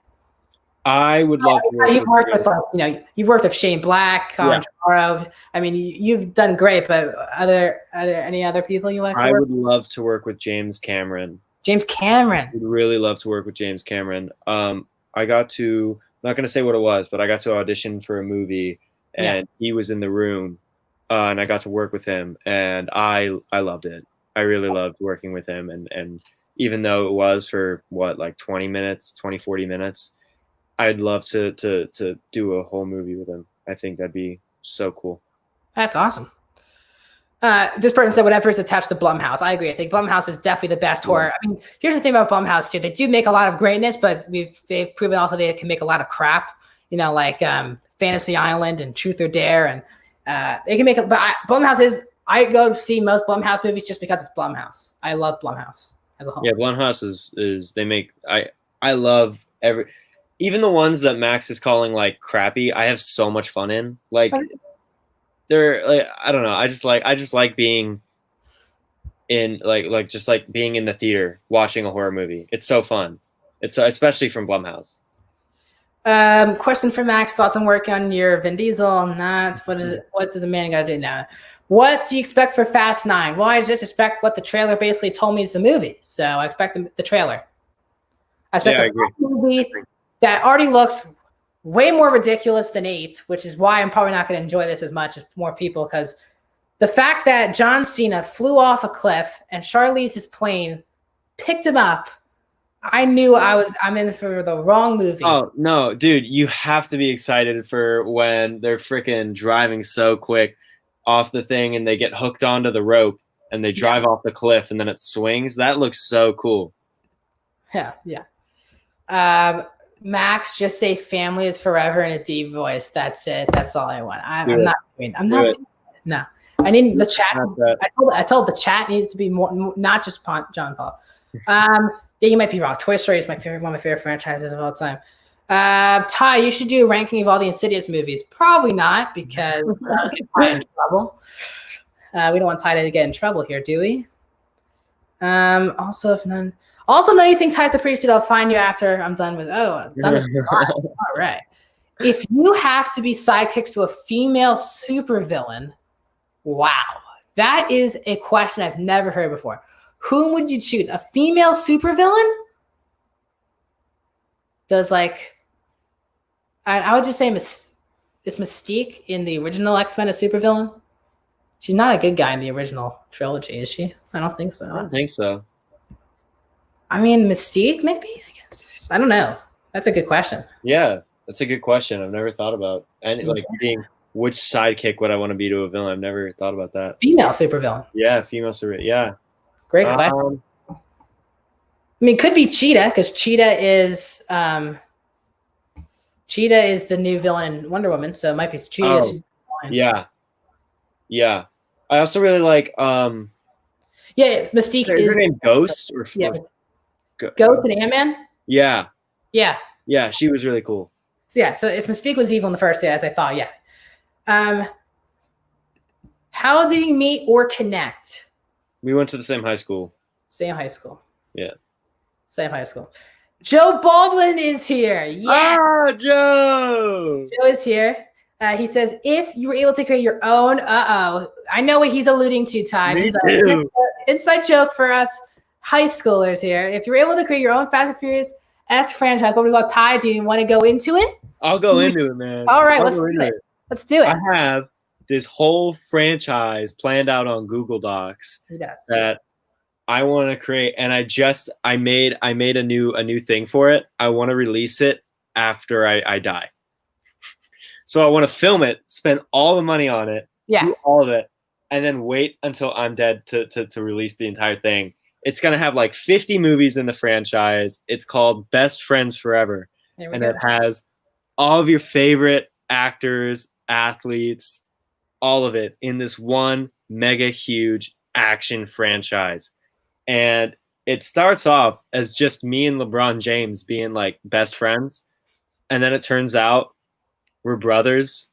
I would love to work You've worked with with, you've worked with Shane Black, Colin Trevorrow. I mean, you've done great, but are there any other people you like to work I would love to work with James Cameron. James Cameron. Would really love to work with James Cameron. I got to, I'm not going to say what it was, but I got to audition for a movie, and he was in the room, and I got to work with him, and I loved it. I really loved working with him, and even though it was for like 20 minutes, 40 minutes, I'd love to do a whole movie with him. I think that'd be so cool. That's awesome. This person said whatever is attached to Blumhouse. I agree. I think Blumhouse is definitely the best horror. I mean, here's the thing about Blumhouse too. They do make a lot of greatness, but they've proven also they can make a lot of crap. Like Fantasy Island and Truth or Dare, and they can make it. But Blumhouse is. I go see most Blumhouse movies just because it's Blumhouse. I love Blumhouse as a whole. Yeah, Blumhouse is they make I love even the ones that Max is calling like crappy. I have so much fun in. Like they're like, I don't know. I just like being in just like being in the theater watching a horror movie. It's so fun. It's especially from Blumhouse. Question for Max: thoughts on working on your Vin Diesel? I'm not. What does a man got to do now? What do you expect for Fast 9? Well, I just expect what the trailer basically told me is the movie. So I expect the trailer. I expect a movie that already looks way more ridiculous than 8, which is why I'm probably not going to enjoy this as much as more people, because the fact that John Cena flew off a cliff and Charlize's plane picked him up, I knew I'm in for the wrong movie. Oh, no, dude, you have to be excited for when they're freaking driving so quick off the thing and they get hooked onto the rope and they drive off the cliff and then it swings. That looks so cool. Yeah. Max, just say family is forever in a deep voice. That's it. That's all I want. I'm not doing it. No. I need the chat. I told the chat needs to be more, not just John Paul. Yeah, you might be wrong. Toy Story is one of my favorite franchises of all time. Ty, you should do a ranking of all the Insidious movies. Probably not, because that'll get Ty in trouble. We don't want Ty to get in trouble here, do we? Also, no, you think Ty the Priest, dude, I'll find you after I'm done with. All right. If you have to be sidekicks to a female supervillain, wow, that is a question I've never heard before. Whom would you choose? A female supervillain? Does I would just say is Mystique in the original X-Men a supervillain? She's not a good guy in the original trilogy, is she? I don't think so. I don't think so. I mean, Mystique, maybe? I guess. I don't know. That's a good question. Yeah, that's a good question. I've never thought about being which sidekick would I want to be to a villain. I've never thought about that. Female supervillain. Yeah, female super. Yeah. Great question. I mean, it could be Cheetah because Cheetah is the new villain in Wonder Woman, so it might be Cheetah. Oh, yeah. Yeah. I also really like Mystique is her name Ghost or Ghost and Ant-Man? Yeah. Yeah. Yeah, she was really cool. So yeah, so if Mystique was evil in the first, as I thought, yeah. How did you meet or connect? We went to the same high school. Same high school. Yeah. Same high school. Joe Baldwin is here. Yeah. Ah, Joe. Joe is here. He says, if you were able to create your own, I know what he's alluding to, Ty. Me too. Inside joke for us high schoolers here. If you were able to create your own Fast and Furious-esque franchise, what would we go? Ty, do you want to go into it? I'll go into it, man. All right, let's do it. Let's do it. I have this whole franchise planned out on Google Docs that I want to create, and I made a new thing for it. I want to release it after I die. So I want to film it, spend all the money on it, do all of it, and then wait until I'm dead to release the entire thing. It's gonna have like 50 movies in the franchise. It's called Best Friends Forever, and it has all of your favorite actors, athletes, all of it in this one mega huge action franchise. And it starts off as just me and LeBron James being like best friends. And then it turns out we're brothers.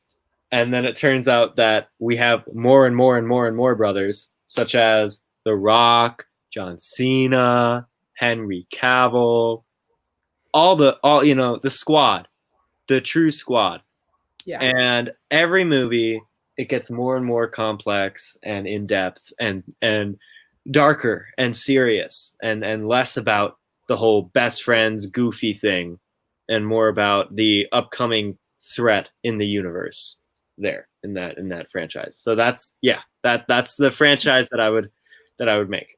And then it turns out that we have more and more and more and more brothers, such as The Rock, John Cena, Henry Cavill, the squad, the true squad. Yeah. And every movie, it gets more and more complex and in-depth and darker and serious and less about the whole best friends goofy thing and more about the upcoming threat in the universe there in that franchise. So that's the franchise that I would make.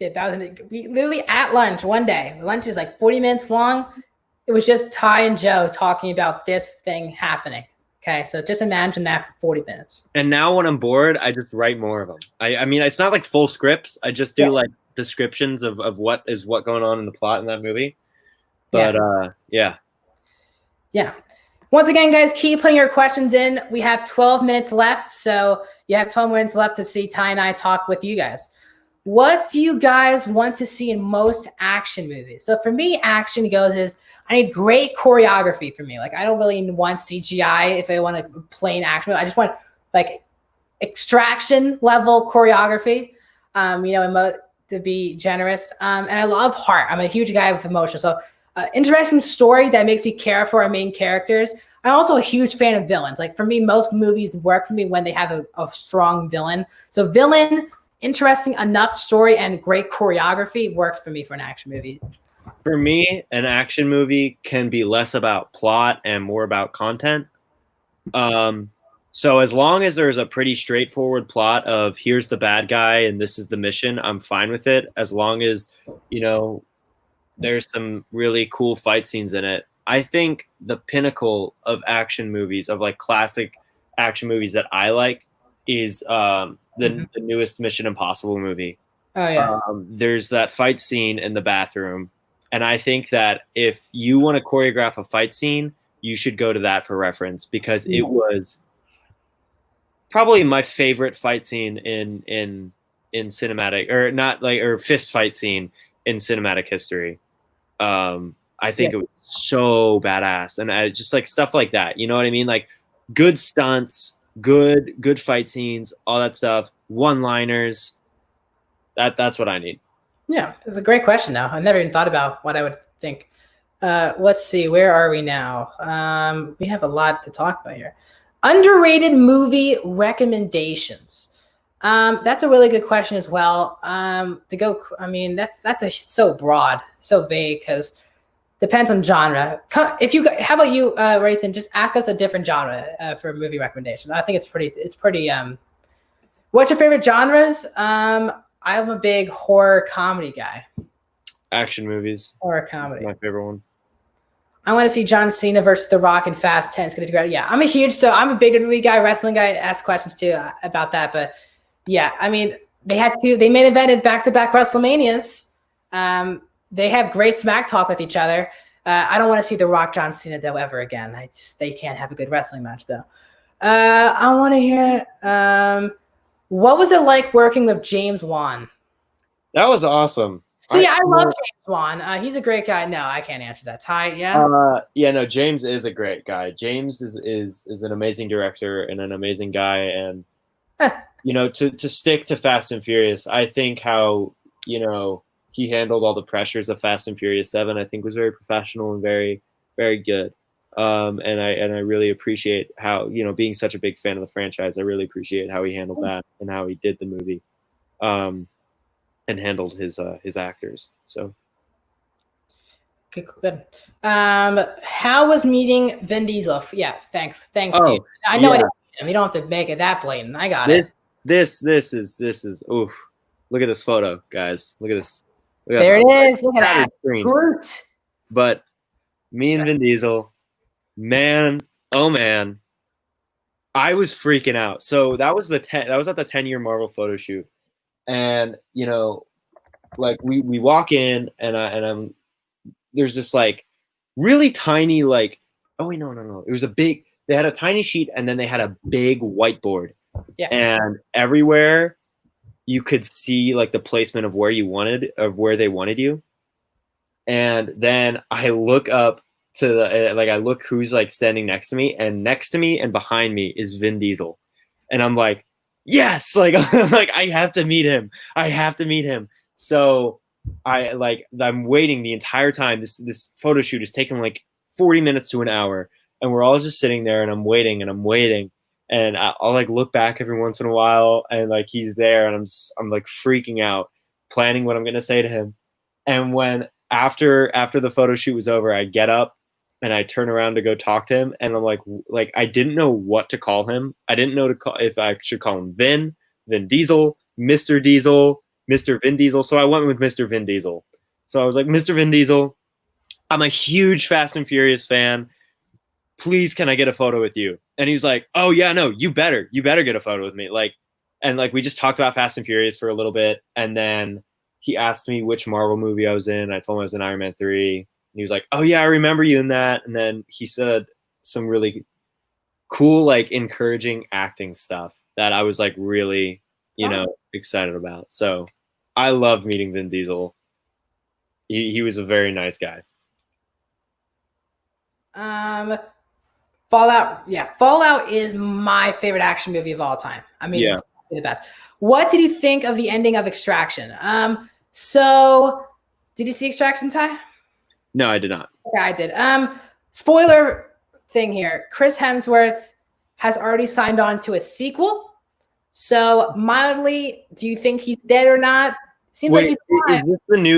We literally at lunch one day. Lunch is like 40 minutes long. It was just Ty and Joe talking about this thing happening. Okay, so just imagine that for 40 minutes. And now when I'm bored, I just write more of them. I mean, it's not like full scripts. I just do like descriptions of what going on in the plot in that movie. But yeah. Once again, guys, keep putting your questions in. We have 12 minutes left, so you have 12 minutes left to see Ty and I talk with you guys. What do you guys want to see in most action movies? So for me, action is I need great choreography for me. Like I don't really want CGI if I want a plain action movie. I just want like Extraction level choreography, to be generous. And I love heart. I'm a huge guy with emotion. So interesting story that makes me care for our main characters. I'm also a huge fan of villains. Like for me, most movies work for me when they have a strong villain. So villain, interesting enough story and great choreography works for me for an action movie. For me, an action movie can be less about plot and more about content. So as long as there's a pretty straightforward plot of here's the bad guy and this is the mission, I'm fine with it. As long as, there's some really cool fight scenes in it. I think the pinnacle of action movies, of like classic action movies that I like, is the newest Mission Impossible movie. Oh yeah. There's that fight scene in the bathroom. And I think that if you want to choreograph a fight scene, you should go to that for reference because it was probably my favorite fight scene in cinematic or fist fight scene in cinematic history. I think it was so badass and just like stuff like that. You know what I mean? Like good stunts, good fight scenes, all that stuff, one-liners. That's what I need. Yeah, it's a great question now. I never even thought about what I would think. Let's see, where are we now? We have a lot to talk about here. Underrated movie recommendations. That's a really good question as well. That's so broad, so vague because depends on genre. How about you, Rathan? Just ask us a different genre for movie recommendations. I think it's pretty What's your favorite genres? I'm a big horror comedy guy. Action movies. Horror comedy. My favorite one. I want to see John Cena versus The Rock in Fast 10. It's going to be great. Yeah, I'm a big movie guy, wrestling guy. Ask questions too about that. But yeah, I mean, they main evented back-to-back WrestleManias. They have great smack talk with each other. I don't want to see The Rock, John Cena though ever again. They can't have a good wrestling match though. I want to hear what was it like working with James Wan? That was awesome. So I love James Wan. He's a great guy. No, I can't answer that. Ty, yeah. No, James is a great guy. James is an amazing director and an amazing guy, and to stick to Fast and Furious, I think how he handled all the pressures of Fast and Furious 7, I think was very professional and very, very good. And I really appreciate how, being such a big fan of the franchise, I really appreciate how he handled that and how he did the movie. And handled his actors. So good. How was meeting Vin Diesel? Yeah, thanks, dude. I know I didn't meet him. You don't have to make it that blatant. I got it. This is oof. Look at this photo, guys. Look at this. There it is. Look at that. Groot. But me and Vin Diesel, man, oh man, I was freaking out. So that was at the 10-year Marvel photo shoot. And like we walk in and I'm there's this like really tiny like oh wait no it was they had a tiny sheet and then they had a big whiteboard, and everywhere you could see like the placement of where they wanted you. And then I look up to I look who's like standing next to me, and next to me and behind me is Vin Diesel, and I'm like, yes, like I have to meet him. So I'm waiting the entire time. This photo shoot is taking like 40 minutes to an hour, and we're all just sitting there, and I'm waiting, and I'll like look back every once in a while, and like he's there, and I'm like freaking out, planning what I'm gonna say to him. And when after the photo shoot was over, I get up and I turn around to go talk to him, and I'm like I didn't know what to call him. I didn't know if I should call him Vin Diesel, Mr. Diesel, Mr. Vin Diesel. So I went with Mr. Vin Diesel. So I was like, Mr. Vin Diesel, I'm a huge Fast and Furious fan. Please, can I get a photo with you? And he was like, oh yeah, no, you better get a photo with me. And we just talked about Fast and Furious for a little bit, and then he asked me which Marvel movie I was in. I told him I was in Iron Man 3. He was like, oh yeah, I remember you in that. And then he said some really cool, like encouraging acting stuff that I was like really, excited about. So I love meeting Vin Diesel. He was a very nice guy. Fallout. Yeah. Fallout is my favorite action movie of all time. I mean, it's the best. What did you think of the ending of Extraction? So did you see Extraction, Ty? No, I did not. Okay, I did. Spoiler thing here. Chris Hemsworth has already signed on to a sequel. So mildly, do you think he's dead or not? Seems like he's alive.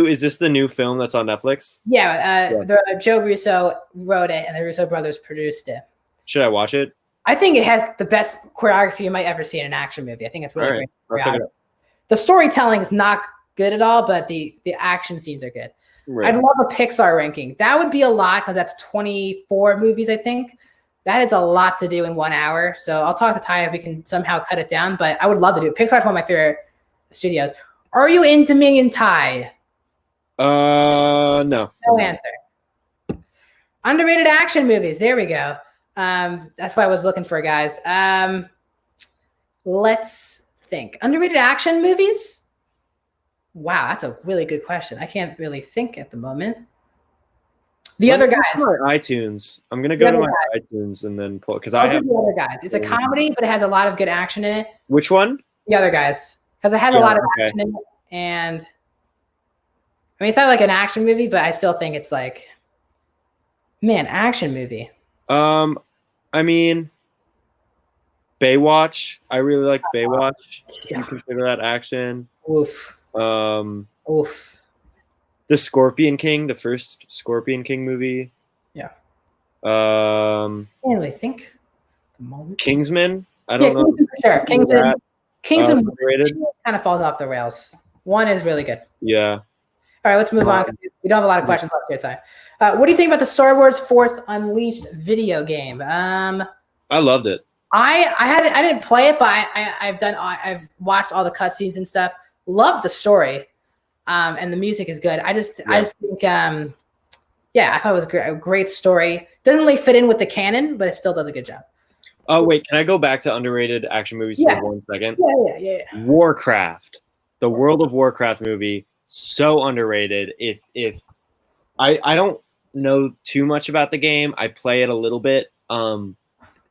Is this the new film that's on Netflix? Yeah, Joe Russo wrote it and the Russo brothers produced it. Should I watch it? I think it has the best choreography you might ever see in an action movie. I think it's really great. The storytelling is not good at all, but the action scenes are good. Right. I'd love a Pixar ranking. That would be a lot because that's 24 movies, I think. That is a lot to do in 1 hour. So I'll talk to Ty if we can somehow cut it down, but I would love to do it. Pixar's one of my favorite studios. Are you in Dominion, Ty? No. No answer. Underrated action movies. There we go. That's what I was looking for, guys. Let's think. Underrated action movies? Wow, that's a really good question. I can't really think at the moment. The other guys. iTunes. I'm gonna go to my iTunes and then pull because I have the other guys. It's a comedy, but it has a lot of good action in it. Which one? The other guys, because it has a lot of action in it, and I mean it's not like an action movie, but I still think it's like, man, action movie. I mean, Baywatch. I really like Baywatch. Yeah. You consider that action? Oof. Oof. The Scorpion King, the first Scorpion King movie. Yeah. I can't really think. Kingsman. I don't know. For sure. Kingsman. Kingsman Underrated? 2 kind of falls off the rails. 1 is really good. Yeah. All right, let's move on. We don't have a lot of questions left here, Ty. What do you think about the Star Wars Force Unleashed video game? I loved it. I didn't play it, but I've watched all the cutscenes and stuff. Love the story, and the music is good. I just think I thought it was a great story. Doesn't really fit in with the canon, but it still does a good job. Oh wait, can I go back to underrated action movies for 1 second? Yeah. Warcraft, the World of Warcraft movie, so underrated. If I don't know too much about the game, I play it a little bit.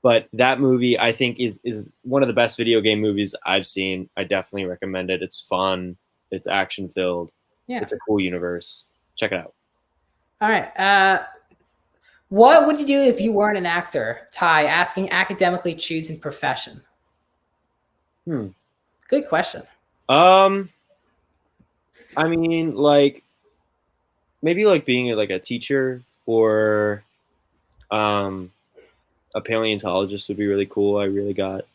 But that movie, I think, is one of the best video game movies I've seen. I definitely recommend it. It's fun. It's action filled. Yeah. It's a cool universe. Check it out. All right. What would you do if you weren't an actor? Ty, asking academically choosing profession. Good question. I mean, like, maybe like being like a teacher or a paleontologist would be really cool. I really got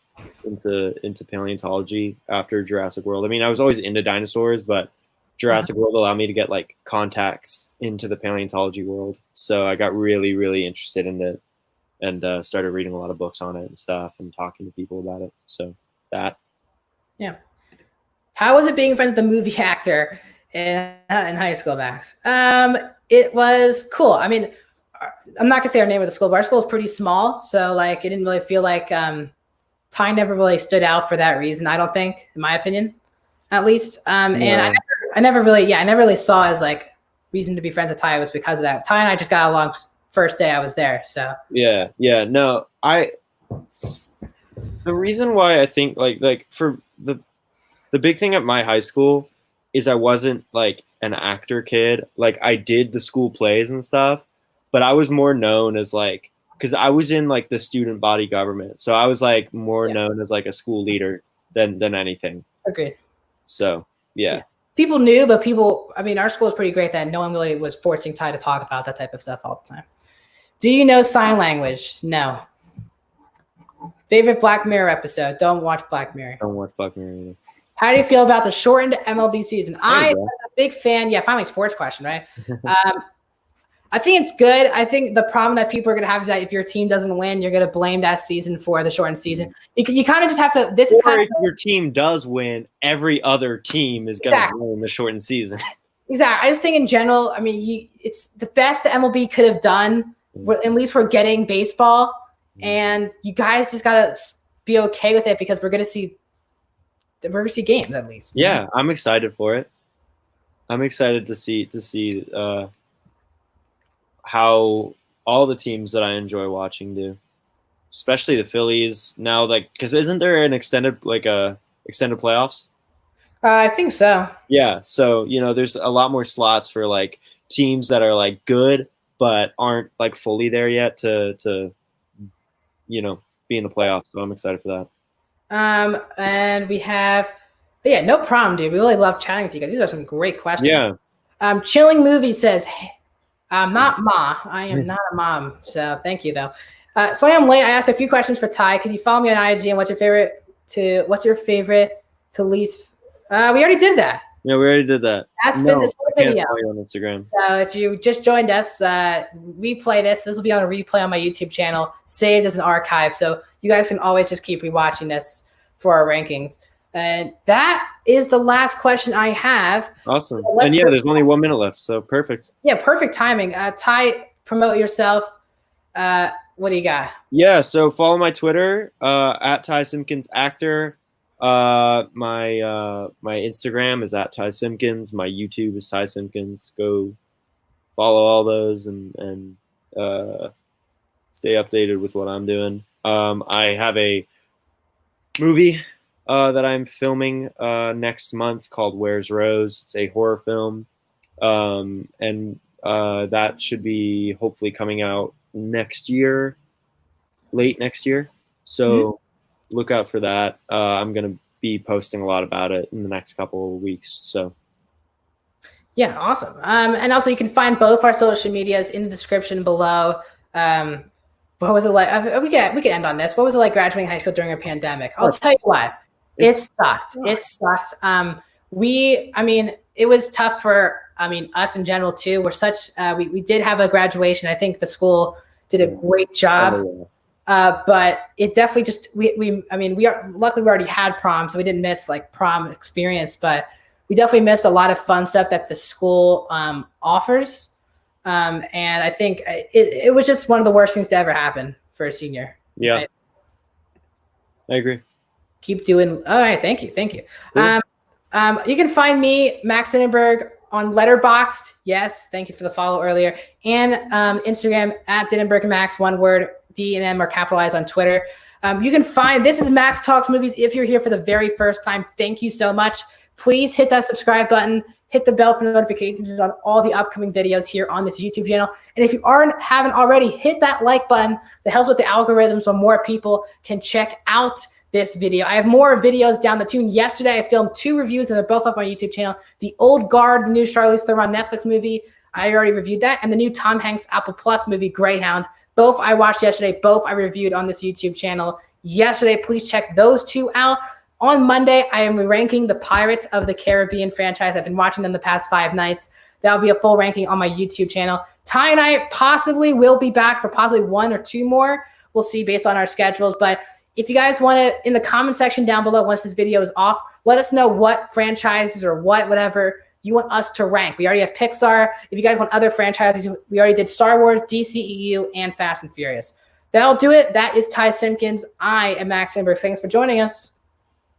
into paleontology after Jurassic World. I mean, I was always into dinosaurs, but Jurassic World allowed me to get like contacts into the paleontology world. So I got really, really interested in it and started reading a lot of books on it and stuff and talking to people about it. So that. Yeah. How was it being friends with the movie actor in high school, Max? It was cool. I mean, I'm not gonna say our name of the school, but our school is pretty small, so like it didn't really feel like Ty never really stood out for that reason. I don't think, in my opinion, at least. And I never really saw as like reason to be friends with Ty was because of that. Ty and I just got along first day I was there. So yeah. No, the reason why I think like for the big thing at my high school is I wasn't like an actor kid. Like I did the school plays and stuff, but I was more known as like, because I was in like the student body government, so I was like more known as like a school leader than anything. Agreed. So yeah. People knew, but our school is pretty great that no one really was forcing Ty to talk about that type of stuff all the time. Do you know sign language? No. Favorite Black Mirror episode? Don't watch Black Mirror. Don't watch Black Mirror either. How do you feel about the shortened MLB season? I was a big fan. Yeah, finally sports question, right? I think it's good. I think the problem that people are going to have is that if your team doesn't win, you're going to blame that season for the shortened season. You kind of just have to. If your team does win, every other team is going to win the shortened season. Exactly. I just think in general, I mean, it's the best the MLB could have done. At least we're getting baseball, and you guys just got to be okay with it because we're going to see games at least. Yeah, I'm excited for it. I'm excited to see how all the teams that I enjoy watching do, especially the Phillies now. Like, because isn't there an extended playoffs? I think so. Yeah, so there's a lot more slots for like teams that are like good but aren't like fully there yet to be in the playoffs. So I'm excited for that. And we have, no problem, dude. We really love chatting with you guys. These are some great questions. Yeah. Chilling Movie says, hey, I'm not Ma. I am not a mom. So thank you though. So I am late. I asked a few questions for Ty. Can you follow me on IG and what's your favorite to least? We already did that. Yeah, we already did that. That's been this whole video. Follow you on Instagram. So if you just joined us, replay this. This will be on a replay on my YouTube channel, saved as an archive. So you guys can always just keep rewatching this for our rankings. And that is the last question I have. Awesome. So and there's only 1 minute left, so perfect. Yeah, perfect timing. Ty, promote yourself. What do you got? Yeah, so follow my Twitter, at Ty Simpkins Actor. My Instagram is at Ty Simpkins. My YouTube is Ty Simpkins. Go follow all those and stay updated with what I'm doing. I have a movie that I'm filming next month called Where's Rose. It's a horror film, and that should be hopefully coming out late next year. So look out for that. I'm going to be posting a lot about it in the next couple of weeks. So yeah, awesome. And also you can find both our social medias in the description below. What was it like? We can end on this. What was it like graduating high school during a pandemic? I'll tell you what. It sucked. It sucked. It was tough for, us in general too. We're such, we did have a graduation. I think the school did a great job. Oh, But it definitely just, luckily we already had prom, so we didn't miss like prom experience, but we definitely missed a lot of fun stuff that the school offers. And I think it was just one of the worst things to ever happen for a senior. Yeah. Right? I agree. Keep doing. All right. Thank you. Cool. You can find me, Max Dinnenberg, on Letterboxd. Yes. Thank you for the follow earlier. And Instagram at Dinnenberg Max, one word. D and M are capitalized on Twitter. You can find, this is Max Talks Movies. If you're here for the very first time, thank you so much. Please hit that subscribe button, hit the bell for notifications on all the upcoming videos here on this YouTube channel. And if you haven't already, hit that like button that helps with the algorithm so more people can check out this video. I have more videos down the tune. Yesterday, I filmed 2 reviews and they're both up on my YouTube channel. The Old Guard, the new Charlize Theron Netflix movie, I already reviewed that. And the new Tom Hanks Apple Plus movie, Greyhound. Both I watched yesterday. Both I reviewed on this YouTube channel yesterday. Please check those 2 out. On Monday, I am ranking the Pirates of the Caribbean franchise. I've been watching them the past 5 nights. That'll be a full ranking on my YouTube channel. Ty and I possibly will be back for possibly 1 or 2 more. We'll see based on our schedules. But if you guys want to, in the comment section down below, once this video is off, let us know what franchises or whatever you want us to rank. We already have Pixar. If you guys want other franchises, we already did Star Wars, DCEU, and Fast and Furious. That'll do it. That is Ty Simpkins. I am Max Dinnenberg. Thanks for joining us.